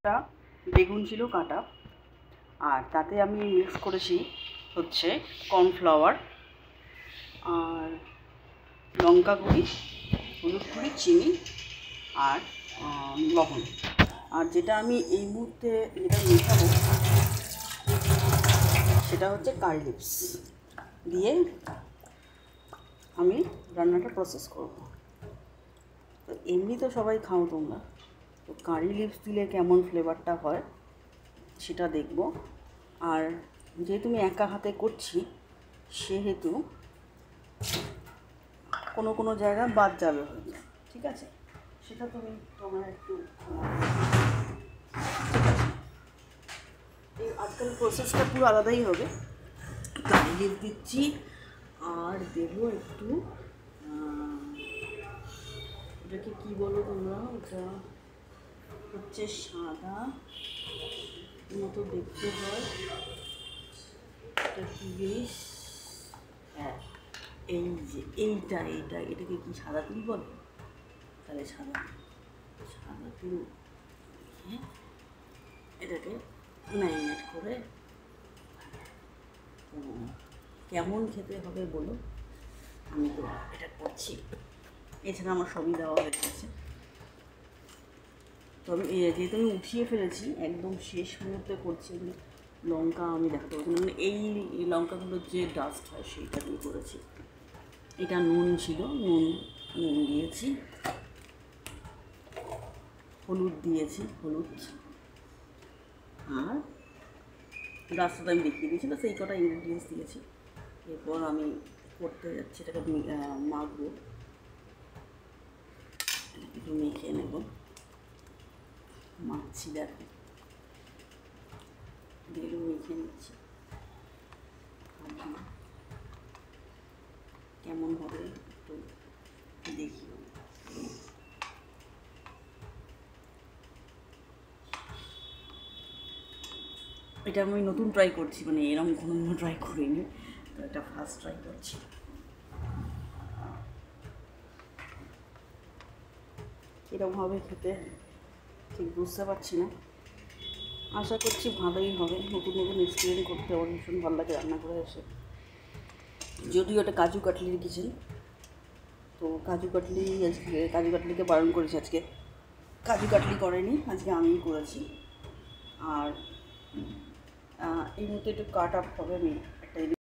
একটা বেগুন ছিল কাটা, আর তাতে আমি মিক্স করেছি হচ্ছে কর্নফ্লাওয়ার আর লঙ্কা গুঁড়ি, হলুদ গুঁড়ি, চিনি আর লবণ। আর যেটা আমি এই মুহূর্তে যেটা মেশাবো সেটা হচ্ছে কারি লিভস দিয়ে আমি রান্নাটা প্রসেস করব। তো এমনি তো সবাই খাও তোমরা, তো কারি লিভস দিলে কেমন ফ্লেভারটা হয় সেটা দেখব। আর যেহেতু আমি একা হাতে করছি সেহেতু কোনো কোনো জায়গা বাদ যাবে হয়তো, ঠিক আছে? সেটা তোমরা একটু এই আজকাল প্রসেসটা পুরো আলাদাই হবে। কারি লিভস দিচ্ছি আর দেবো একটু ওটাকে কী বলো তোমরা, ওটা হচ্ছে সাদা মতো দেখতে হয়, এটা কি বেশ, হ্যাঁ এই যে এটাকে কি সাদা তিল বলে? তাহলে সাদা তিল, হ্যাঁ এটাকে ম্যারিনেট করে কেমন খেতে হবে বলো, আমি তো এটা করছি। এছাড়া আমার সবই দেওয়া হয়ে গেছে। তবে যেহেতু আমি উঠিয়ে ফেলেছি, একদম শেষ মুহূর্তে করছি, লঙ্কা আমি দেখাতে পারছি না, এই লঙ্কাগুলোর যে ডাস্ট হয় সেইটা দিয়ে করেছি। এটা নুন ছিল, নুন দিয়েছি, হলুদ দিয়েছি, হলুদ আর ডাস্টটা আমি দেখিয়ে দিয়েছি, তো সেই কটা ইনগ্রিডিয়েন্টস দিয়েছি। এরপর আমি করতে যাচ্ছি, এটাকে মাখবো, একটু মেখে নেব, মাখছি, দেখো দিয়ে মেখে নিচ্ছি, কেমন হবে একটু দেখি। এটা আমি নতুন ট্রাই করছি, মানে এরকম কোনো ট্রাই করিনি, তো এটা ফার্স্ট ট্রাই করছি। এরকমভাবে খেতে ঠিক বুঝতে পারছি না, আশা করছি ভালোই হবে। নতুন নতুন এক্সপিরিয়েন্স করতে আমার ভীষণ ভালো লাগে রান্না করে এসে। যদিও এটা কাজু কাটলির কিচেন, তো কাজু কাটলিকে বারণ করেছি আজকে, কাজু কাটলি করেনি, আজকে আমিই করেছি। আর এই মুহূর্তে একটু কাট আপ হবে, আমি একটা